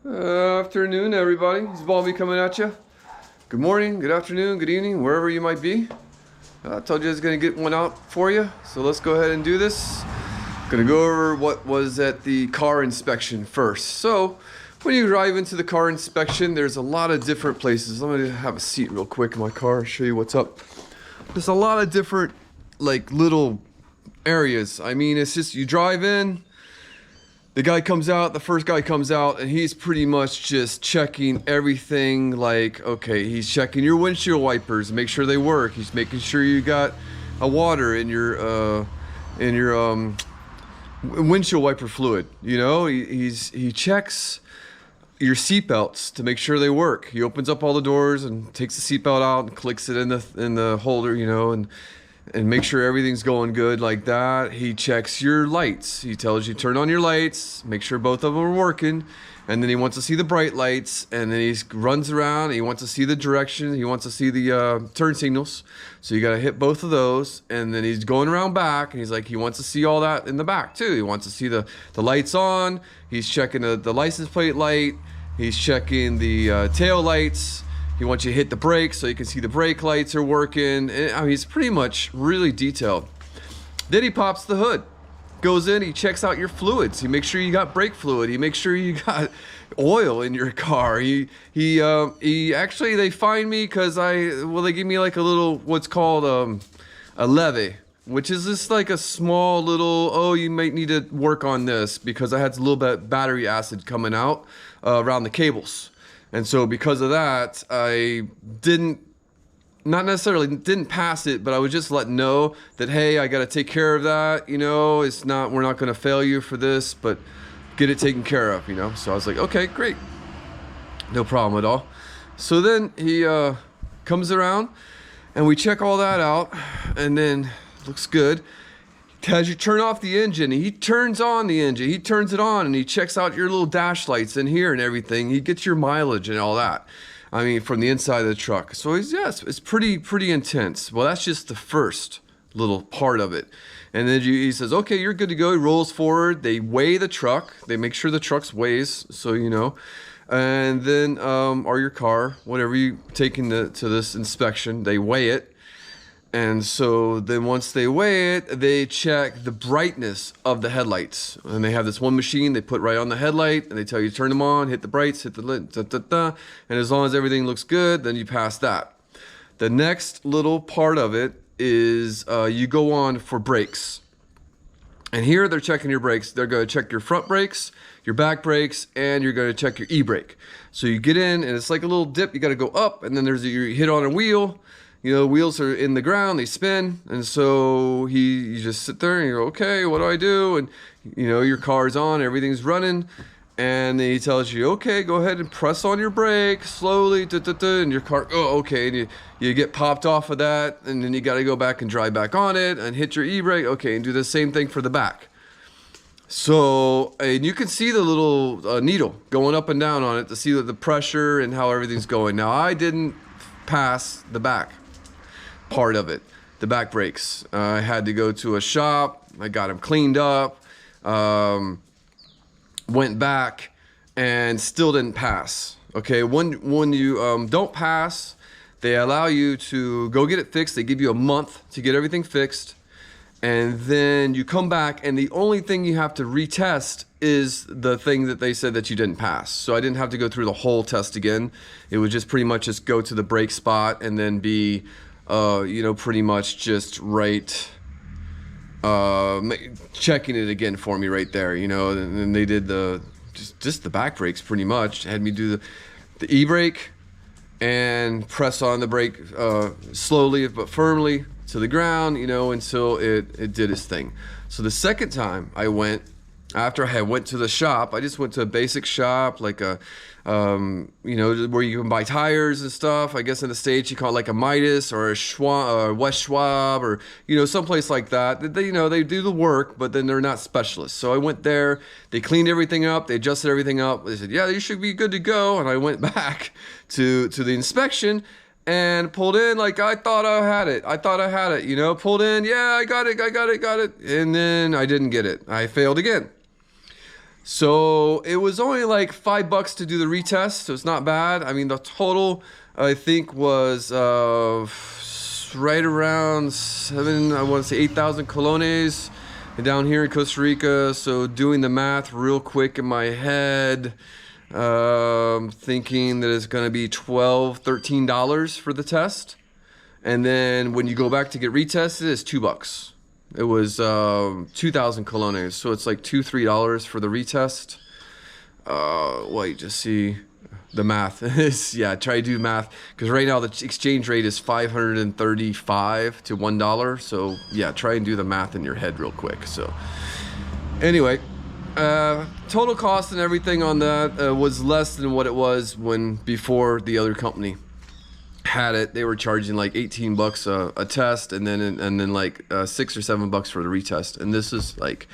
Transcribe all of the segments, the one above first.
Afternoon, everybody. It's Bobby coming at you. Good morning, good afternoon, good evening, wherever you might be. I told you I was going to get one out for you, so let's go ahead and do this. Going to go over what was at the car inspection first. So, when you drive into the car inspection, there's a lot of different places. Let me have a seat real quick in my car, show you what's up. There's a lot of different, like, little areas. I mean, it's just you drive in. The guy comes out, the first guy comes out, and he's pretty much just checking everything. Like, okay, he's checking your windshield wipers, make sure they work. He's making sure you got a water in your windshield wiper fluid. You know, he checks your seatbelts to make sure they work. He opens up all the doors and takes the seatbelt out and clicks it in the holder. You know, and make sure everything's going good like that. He checks your lights. He tells you turn on your lights, make sure both of them are working, and then he wants to see the bright lights, and then he runs around, he wants to see the direction, he wants to see the turn signals, so you got to hit both of those, and then he's going around back, and he's like, he wants to see all that in the back too. He wants to see the lights on, he's checking the license plate light, he's checking the tail lights. He wants you to hit the brakes so you can see the brake lights are working. I mean, he's pretty much really detailed. Then he pops the hood, goes in, he checks out your fluids. He makes sure you got brake fluid. He makes sure you got oil in your car. He actually, they find me because they give me like a little, what's called a levy, which is just like a small little, oh, you might need to work on this because I had a little bit battery acid coming out around the cables. And so because of that, I not necessarily didn't pass it, but I was just letting know that, hey, I got to take care of that. You know, we're not going to fail you for this, but get it taken care of, you know? So I was like, okay, great. No problem at all. So then he comes around and we check all that out and then looks good. As you turn off the engine, he turns on the engine, he turns it on and he checks out your little dash lights in here and everything. He gets your mileage and all that. I mean, from the inside of the truck. So it's pretty intense. Well, that's just the first little part of it. And then he says, okay, you're good to go. He rolls forward. They weigh the truck. They make sure the truck weighs, so you know. And then, or your car, whatever you take to this inspection, they weigh it. And so then once they weigh it, they check the brightness of the headlights. And they have this one machine they put right on the headlight, and they tell you to turn them on, hit the brights, hit the lit, da, da, da. And as long as everything looks good, then you pass that. The next little part of it is you go on for brakes. And here they're checking your brakes. They're going to check your front brakes, your back brakes, and you're going to check your e-brake. So you get in, and it's like a little dip. You got to go up, and then you hit on a wheel. You know, the wheels are in the ground, they spin, and so you just sit there and you go, okay, what do I do? And, you know, your car's on, everything's running, and then he tells you, okay, go ahead and press on your brake slowly, and your car, oh, okay, and you get popped off of that, and then you got to go back and drive back on it and hit your e-brake, okay, and do the same thing for the back. So, and you can see the little needle going up and down on it to see the pressure and how everything's going. Now, I didn't pass the back part of it, the back brakes. I had to go to a shop. I got them cleaned up, went back, and still didn't pass. Okay, when you don't pass, they allow you to go get it fixed. They give you a month to get everything fixed, and then you come back, and the only thing you have to retest is the thing that they said that you didn't pass. So I didn't have to go through the whole test again. It would just pretty much just go to the brake spot and then be you know, pretty much just checking it again for me right there, you know, and then they did just the back brakes pretty much. Had me do the e-brake and press on the brake slowly but firmly to the ground, you know, until it did its thing. So the second time I went, after I went to the shop, I just went to a basic shop, like a, you know, where you can buy tires and stuff. I guess in the States you call it like a Midas or a Schwab, or West Schwab, or, you know, someplace like that. They, you know, they do the work, but then they're not specialists. So I went there, they cleaned everything up, they adjusted everything up. They said, yeah, you should be good to go. And I went back to the inspection and pulled in like I thought I had it. You know, pulled in, yeah, I got it. And then I didn't get it. I failed again. So it was only like $5 to do the retest, so it's not bad. I mean, the total I think was right around I want to say 8,000 colones down here in Costa Rica. So doing the math real quick in my head, thinking that it's going to be $13 for the test. And then when you go back to get retested, it's $2. It was 2,000 colones, so it's like $3 for the retest. Wait, just see the math. Yeah, try to do math because right now the exchange rate is 535 to $1. So yeah, try and do the math in your head real quick. So anyway, total cost and everything on that was less than what it was when before the other company had it. They were charging like $18 a test, and then like $6 or $7 for the retest. And this is like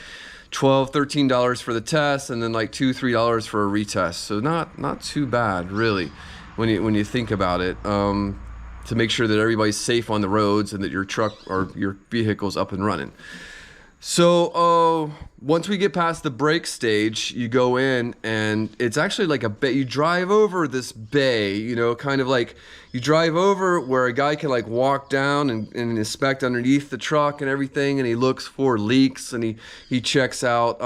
$13 for the test, and then like $3 for a retest. So not too bad really, when you think about it. To make sure that everybody's safe on the roads and that your truck or your vehicle's up and running. So once we get past the brake stage, you go in, and it's actually like a bay. You drive over this bay, you know, kind of like you drive over where a guy can like walk down and inspect underneath the truck and everything, and he looks for leaks, and he checks out.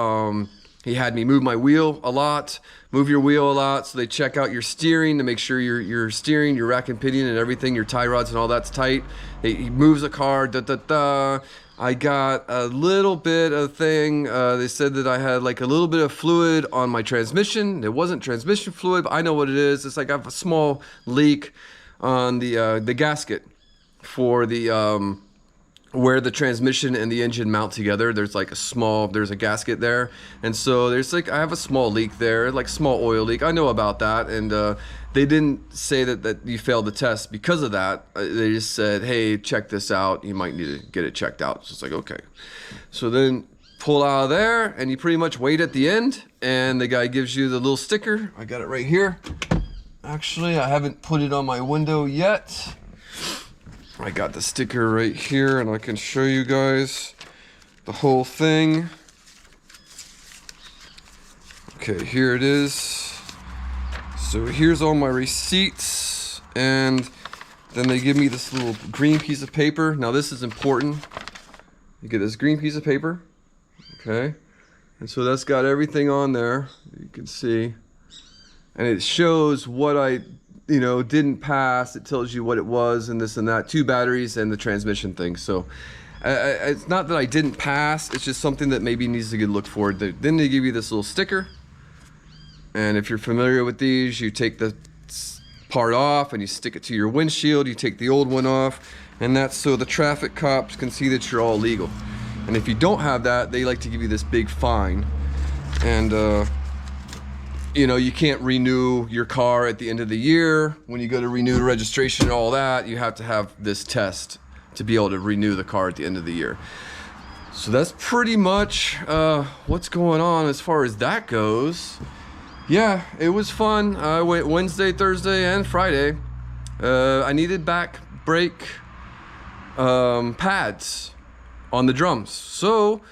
He had me move my wheel a lot, move your wheel a lot, so they check out your steering to make sure your steering, your rack and pinion and everything, your tie rods and all that's tight. He moves the car, I got a little bit of thing. They said that I had like a little bit of fluid on my transmission. It wasn't transmission fluid, but I know what it is. It's like I have a small leak on the gasket for the where the transmission and the engine mount together. There's like there's a gasket there, and so there's like I have a small leak there, like small oil leak. I know about that, and they didn't say that you failed the test because of that. They just said, hey, check this out. You might need to get it checked out. So it's like, okay. So then pull out of there, and you pretty much wait at the end, and the guy gives you the little sticker. I got it right here. Actually, I haven't put it on my window yet. I got the sticker right here, and I can show you guys the whole thing. Okay, here it is. So here's all my receipts, and then they give me this little green piece of paper. Now this is important. You get this green piece of paper, okay? And so that's got everything on there, you can see. And it shows what I didn't pass. It tells you what it was and this and that, 2 batteries and the transmission thing. So it's not that I didn't pass, it's just something that maybe needs to get looked for. Then they give you this little sticker. And if you're familiar with these, you take the part off and you stick it to your windshield. You take the old one off, and that's so the traffic cops can see that you're all legal. And if you don't have that, they like to give you this big fine. And you can't renew your car at the end of the year. When you go to renew the registration and all that, you have to have this test to be able to renew the car at the end of the year. So that's pretty much what's going on as far as that goes. Yeah, it was fun. I went Wednesday, Thursday, and Friday. I needed back brake pads on the drums. So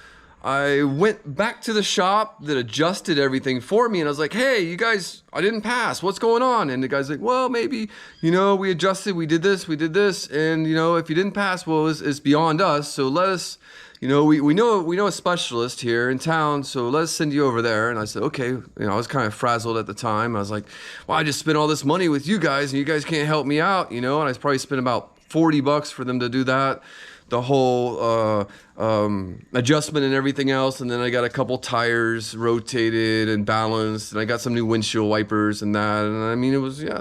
I went back to the shop that adjusted everything for me, and I was like, hey, you guys, I didn't pass. What's going on? And the guy's like, well, maybe, we adjusted, we did this, and, if you didn't pass, well, it's beyond us. So let us, we know a specialist here in town, so let's send you over there. And I said, okay. I was kind of frazzled at the time. I was like, well, I just spent all this money with you guys, and you guys can't help me out, and I probably spent about $40 for them to do that. The whole adjustment and everything else, and then I got a couple tires rotated and balanced, and I got some new windshield wipers and that, and I mean it was about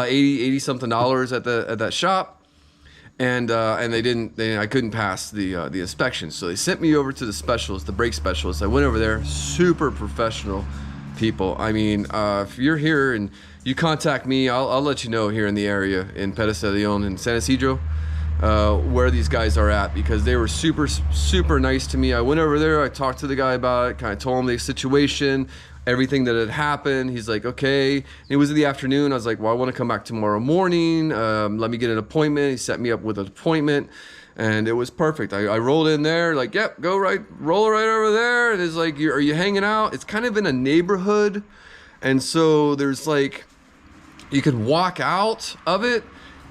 $80 something at that shop, and I couldn't pass the inspection, so they sent me over to the specialist, the brake specialist. I went over there, super professional people. I mean, if you're here and you contact me, I'll let you know here in the area in Perez de Leon and San Isidro. Where these guys are at, because they were super, super nice to me. I went over there, I talked to the guy about it, kind of told him the situation, everything that had happened. He's like, okay. And it was in the afternoon. I was like, well, I want to come back tomorrow morning. Let me get an appointment. He set me up with an appointment. and it was perfect. I rolled in there, like, yep, roll right over there. And it's like, are you hanging out? It's kind of in a neighborhood, and so there's like, you could walk out of it,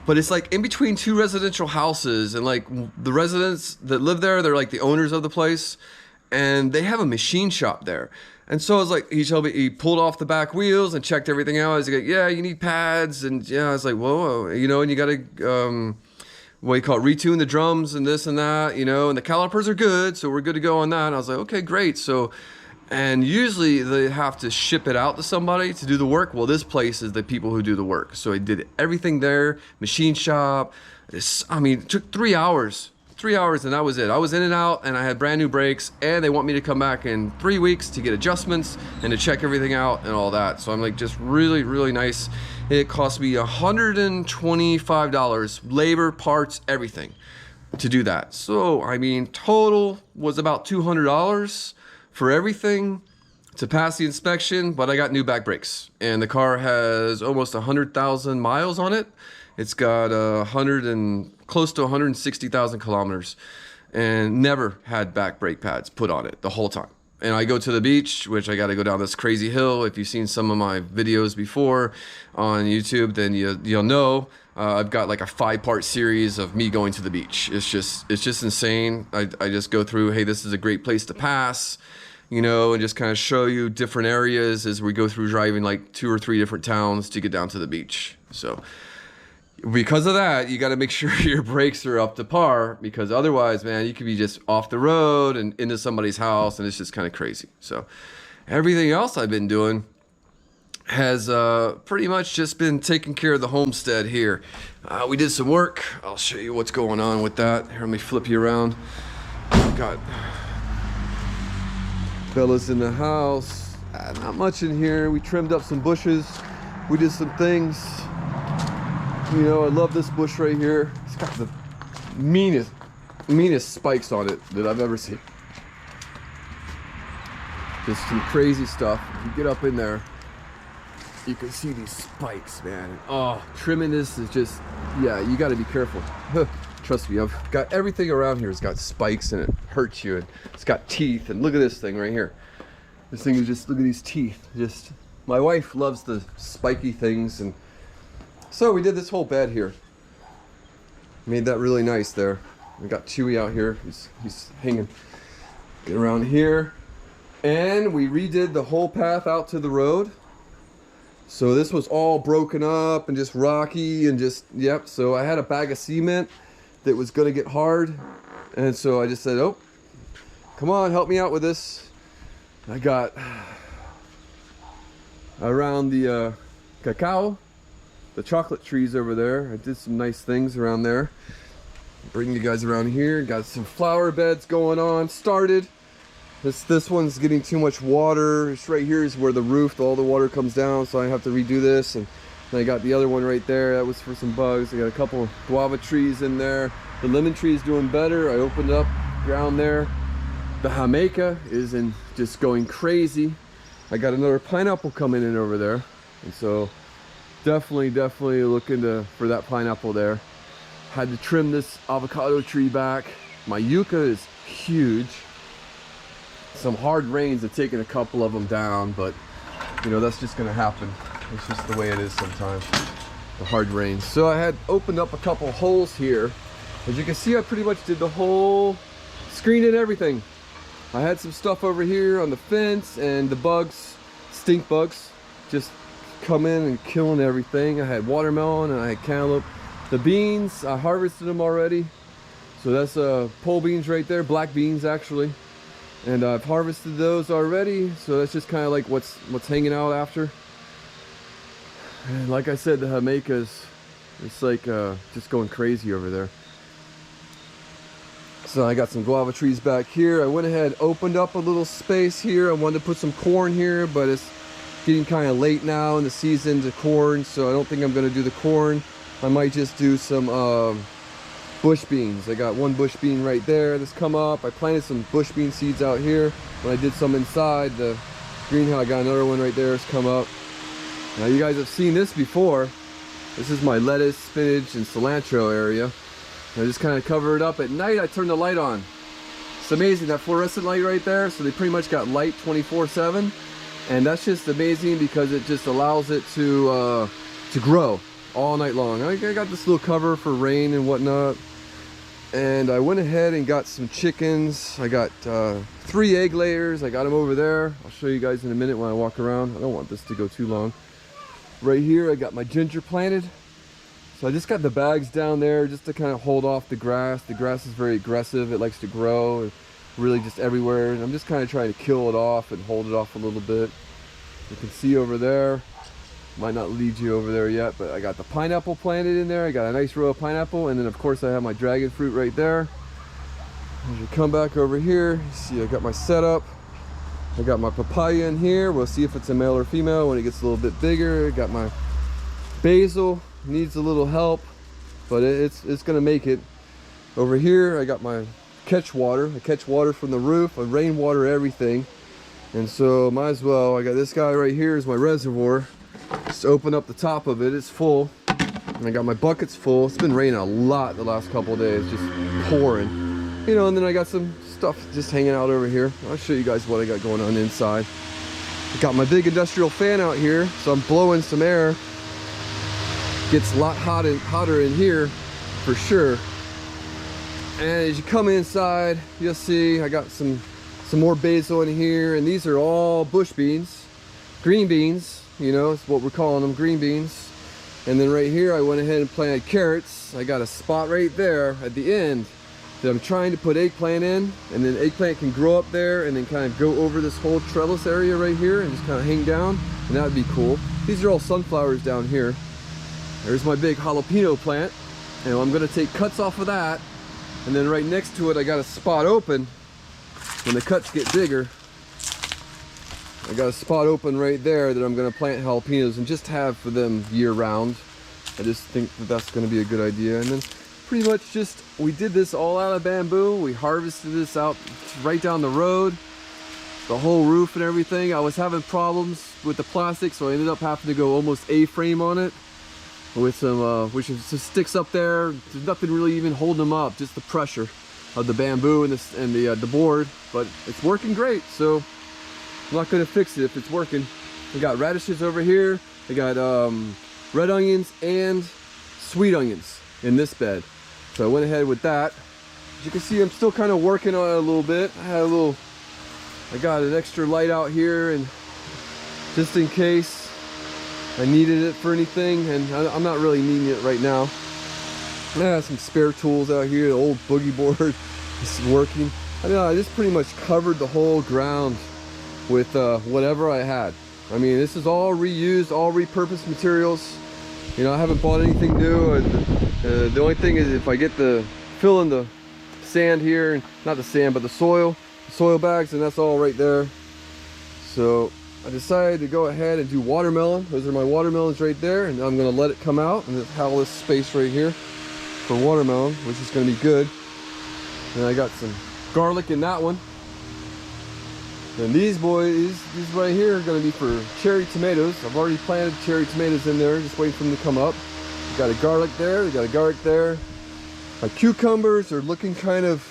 but it's like in between two residential houses, and like the residents that live there, they're like the owners of the place, and they have a machine shop there. And so I was like, he told me, he pulled off the back wheels and checked everything out. I was like, yeah, you need pads. And yeah, I was like, whoa, you know, and you got to, what do you call it, retune the drums and this and that, you know, and the calipers are good. So we're good to go on that. And I was like, okay, great. So, and usually they have to ship it out to somebody to do the work. Well, this place is the people who do the work. So I did everything there, machine shop. I mean, it took 3 hours. 3 hours, and that was it. I was in and out, and I had brand new brakes, and they want me to come back in 3 weeks to get adjustments and to check everything out and all that. So I'm like, just really, really nice. It cost me $125, labor, parts, everything to do that. So, I mean, total was about $200 for everything to pass the inspection, but I got new back brakes, and the car has almost 100,000 miles on it. It's got close to 160,000 kilometers, and never had back brake pads put on it the whole time. And I go to the beach, which I got to go down this crazy hill. If you've seen some of my videos before on YouTube, then you'll know I've got like a 5-part series of me going to the beach. It's just insane. I just go through, hey, this is a great place to pass, you know, and just kind of show you different areas as we go through, driving like 2 or 3 different towns to get down to the beach. So because of that, you got to make sure your brakes are up to par, because otherwise, man, you could be just off the road and into somebody's house, and it's just kind of crazy. So everything else I've been doing has pretty much just been taking care of the homestead here. We did some work. I'll show you what's going on with that. Here, let me flip you around. Got fellas in the house. Not much in here. We trimmed up some bushes. We did some things. You know, I love this bush right here. It's got the meanest spikes on it that I've ever seen. Just some crazy stuff. If you get up in there, you can see these spikes, man. Oh, trimming this is just, yeah, you got to be careful. Trust me, I've got everything around here. It's got spikes and it hurts you, and it's got teeth. And look at this thing right here. This thing is just, look at these teeth. Just, my wife loves the spiky things, and so we did this whole bed here. Made that really nice there. We got Chewy out here. He's hanging. Get around here. And we redid the whole path out to the road. So this was all broken up and just rocky and just, yep. So I had a bag of cement that was gonna get hard. And so I just said, oh, come on, help me out with this. I got around the cacao, the chocolate trees over there. I did some nice things around there. Bring you guys around here. Got some flower beds going on. Started. This one's getting too much water. It's right here is where the roof, all the water comes down, so I have to redo this. And then I got the other one right there. That was for some bugs. I got a couple guava trees in there. The lemon tree is doing better. I opened up ground there. The Jamaica is just going crazy. I got another pineapple coming in over there, and so definitely looking for that pineapple there. Had to trim this avocado tree back. My yucca is huge. Some hard rains have taken a couple of them down, but you know, that's just gonna happen. It's just the way it is sometimes, the hard rains. So I had opened up a couple holes here. As you can see, I pretty much did the whole screen and everything. I had some stuff over here on the fence, and the bugs, stink bugs, just come in and killing everything. I had watermelon and I had cantaloupe. The beans, I harvested them already. So that's pole beans right there, black beans actually. And I've harvested those already. So that's just kind of like what's hanging out after. And like I said, the Jamaica's, it's like just going crazy over there. So I got some guava trees back here. I went ahead, opened up a little space here. I wanted to put some corn here, but it's getting kind of late now in the season to corn, so I don't think I'm going to do the corn. I might just do some bush beans. I got one bush bean right there that's come up. I planted some bush bean seeds out here. When I did some inside the greenhouse, I got another one right there that's come up. Now you guys have seen this before. This is my lettuce, spinach, and cilantro area. I just kind of cover it up. At night, I turn the light on. It's amazing, that fluorescent light right there. So they pretty much got light 24/7, and that's just amazing because it just allows it to grow all night long. I got this little cover for rain and whatnot, and I went ahead and got some chickens. I got 3 egg layers. I got them over there. I'll show you guys in a minute when I walk around. I don't want this to go too long. Right here, I got my ginger planted. So I just got the bags down there just to kind of hold off the grass. The grass is very aggressive. It likes to grow, and really just everywhere. And I'm just kind of trying to kill it off and hold it off a little bit. You can see over there, might not lead you over there yet, but I got the pineapple planted in there. I got a nice row of pineapple, and then of course I have my dragon fruit right there. As you come back over here, you see I got my setup. I got my papaya in here. We'll see if it's a male or female when it gets a little bit bigger. I got my basil. Needs a little help, but it's gonna make it. Over here I got my catch water. I catch water from the roof. I rainwater everything, and so might as well. I got this guy right here is my reservoir. Just open up the top of it, it's full, and I got my buckets full. It's been raining a lot the last couple of days, just pouring, you know. And then I got some stuff just hanging out over here. I'll show you guys what I got going on inside. I got my big industrial fan out here, so I'm blowing some air. Gets a lot hotter in here for sure. And as you come inside, you'll see I got some more basil in here, and these are all bush beans, green beans, you know, it's what we're calling them, green beans. And then right here I went ahead and planted carrots. I got a spot right there at the end that I'm trying to put eggplant in, and then eggplant can grow up there and then kind of go over this whole trellis area right here and just kind of hang down, and that would be cool. These are all sunflowers down here. There's my big jalapeno plant, and I'm gonna take cuts off of that, and then right next to it I got a spot open. When the cuts get bigger, I got a spot open right there that I'm gonna plant jalapenos and just have for them year round. I just think that that's gonna be a good idea. And then pretty much just, we did this all out of bamboo. We harvested this out right down the road, the whole roof and everything. I was having problems with the plastic, so I ended up having to go almost A-frame on it with some which just sticks up there. There's nothing really even holding them up, just the pressure of the bamboo and the board. But it's working great, so I'm not gonna fix it if it's working. We got radishes over here. We got red onions and sweet onions in this bed, so I went ahead with that. As you can see, I'm still kind of working on it a little bit. I got an extra light out here, and just in case I needed it for anything, and I'm not really needing it right now. I have some spare tools out here. The old boogie board is working. I don't know, I just pretty much covered the whole ground with whatever I had. I mean, this is all reused, all repurposed materials. You know, I haven't bought anything new. The only thing is if I get fill in the sand here, not the sand, but the soil bags, and that's all right there. So I decided to go ahead and do watermelon. Those are my watermelons right there, and I'm gonna let it come out and have all this space right here for watermelon, which is gonna be good. And I got some garlic in that one. And these boys, these right here are gonna be for cherry tomatoes. I've already planted cherry tomatoes in there, just waiting for them to come up. Got a garlic there, we got a garlic there. My cucumbers are looking kind of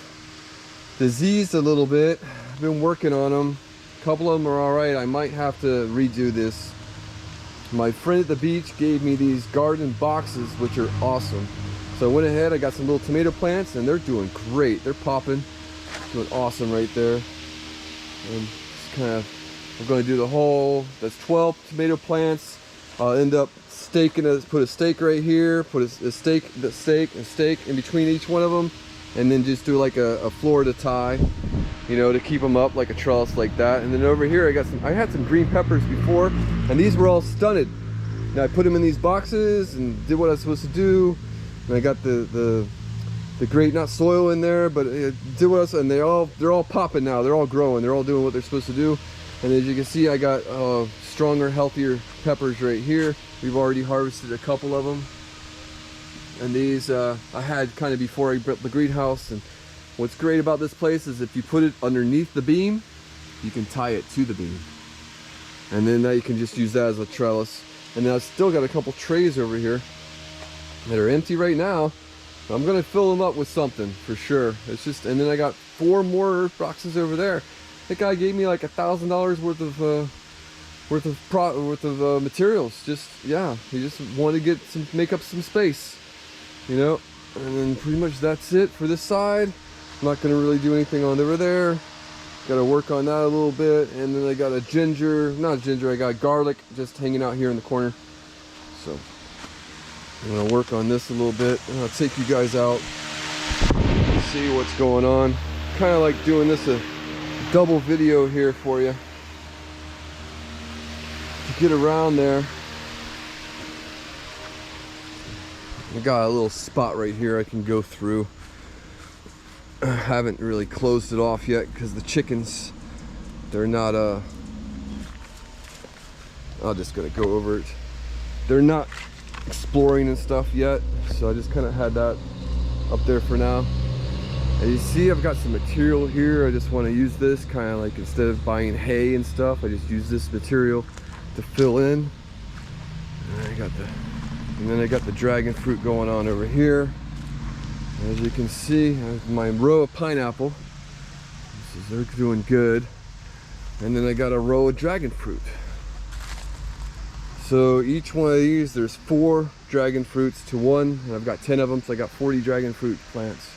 diseased a little bit. I've been working on them. A couple of them are all right. I might have to redo this. My friend at the beach gave me these garden boxes, which are awesome. So I went ahead, I got some little tomato plants, and they're doing great. They're popping, doing awesome right there. And just kind of, I'm going to do the whole, that's 12 tomato plants. I'll end up staking it, put a stake right here, put a stake in between each one of them, and then just do like a floor to tie, you know, to keep them up like a trellis like that. And then over here I had some green peppers before, and these were all stunted. And I put them in these boxes and did what I was supposed to do. And I got the great, not soil in there, but it did what I was, and they're all popping now. They're all growing. They're all doing what they're supposed to do. And as you can see, I got stronger, healthier peppers right here. We've already harvested a couple of them. And these I had kind of before I built the greenhouse. And what's great about this place is if you put it underneath the beam, you can tie it to the beam. And then now you can just use that as a trellis. And then I've still got a couple trays over here that are empty right now. I'm gonna fill them up with something for sure. It's just, and then I got 4 more boxes over there. That guy gave me like $1,000 worth of materials. Just, yeah, he just wanted to make up some space, you know. And then pretty much that's it for this side. I'm not gonna really do anything on over there. Got to work on that a little bit, and then I got I got garlic just hanging out here in the corner. So I'm gonna work on this a little bit, and I'll take you guys out, see what's going on. Kind of like doing this a double video here for you to get around there. I got a little spot right here I can go through. I haven't really closed it off yet because the chickens, they're not I'm just gonna go over it. They're not exploring and stuff yet, so I just kind of had that up there for now. And you see I've got some material here. I just want to use this kind of like, instead of buying hay and stuff, I just use this material to fill in. And then I got the dragon fruit going on over here. As you can see, I have my row of pineapple. They're doing good. And then I got a row of dragon fruit. So each one of these, there's 4 dragon fruits to 1, and I've got 10 of them, so I got 40 dragon fruit plants.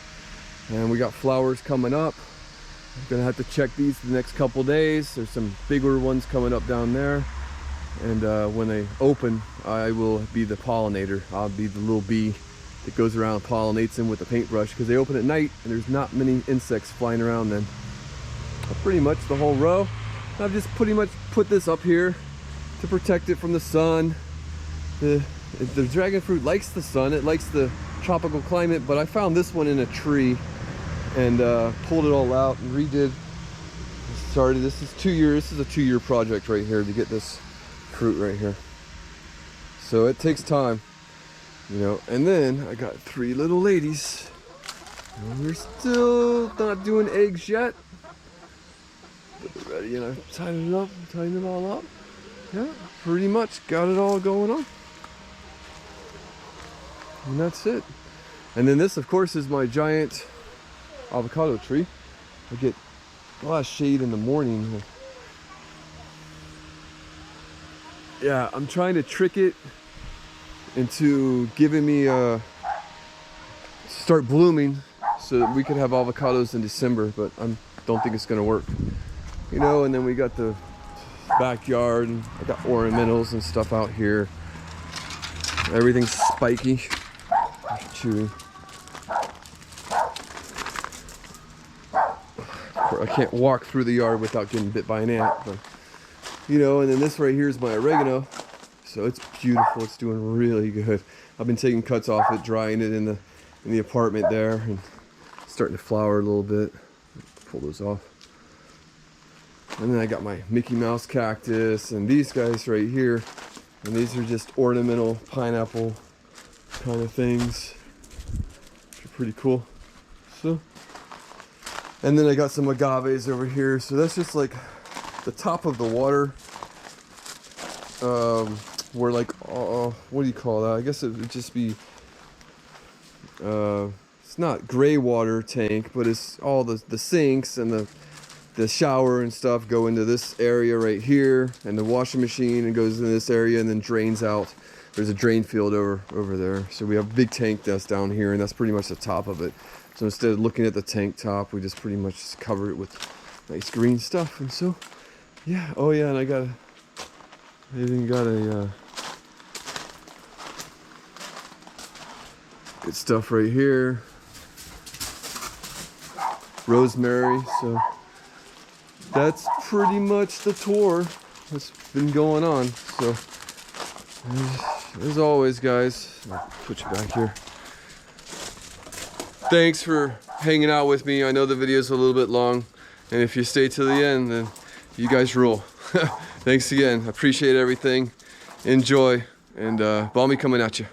And we got flowers coming up. I'm gonna have to check these the next couple days. There's some bigger ones coming up down there. And when they open, I will be the pollinator. I'll be the little bee that goes around and pollinates them with a paintbrush, because they open at night and there's not many insects flying around then. But pretty much the whole row. I've just pretty much put this up here to protect it from the sun. The dragon fruit likes the sun, it likes the tropical climate, but I found this one in a tree and pulled it all out and redid. Started, this is a 2-year project right here to get this fruit right here. So it takes time, you know. And then I got 3 little ladies. And we're still not doing eggs yet, but they're ready, and I've tied it up, tying them all up. Yeah, pretty much got it all going on. And that's it. And then this, of course, is my giant avocado tree. I get a lot of shade in the morning. Yeah, I'm trying to trick it into giving me start blooming so that we could have avocados in December, but I don't think it's gonna work. You know, and then we got the backyard, and I got ornamentals and stuff out here. Everything's spiky. Chewing. I can't walk through the yard without getting bit by an ant, but, you know. And then this right here is my oregano, so it's beautiful. It's doing really good. I've been taking cuts off it, drying it in the apartment there, and starting to flower a little bit. Pull those off. And then I got my Mickey Mouse cactus and these guys right here, and these are just ornamental pineapple kind of things, which are pretty cool. So, and then I got some agaves over here. So that's just like the top of the water, where like, what do you call that? I guess it would just be, it's not gray water tank, but it's all the sinks and the shower and stuff go into this area right here, and the washing machine, and goes into this area and then drains out. There's a drain field over there. So we have a big tank that's down here, and that's pretty much the top of it. So instead of looking at the tank top, we just pretty much just cover it with nice green stuff. And so, yeah. Oh yeah, and I even got a good stuff right here. Rosemary. So that's pretty much the tour that's been going on. So as always, guys, I'll put you back here. Thanks for hanging out with me. I know the video's a little bit long, and if you stay to the end, then you guys rule. Thanks again. I appreciate everything. Enjoy, and Balmy coming at you.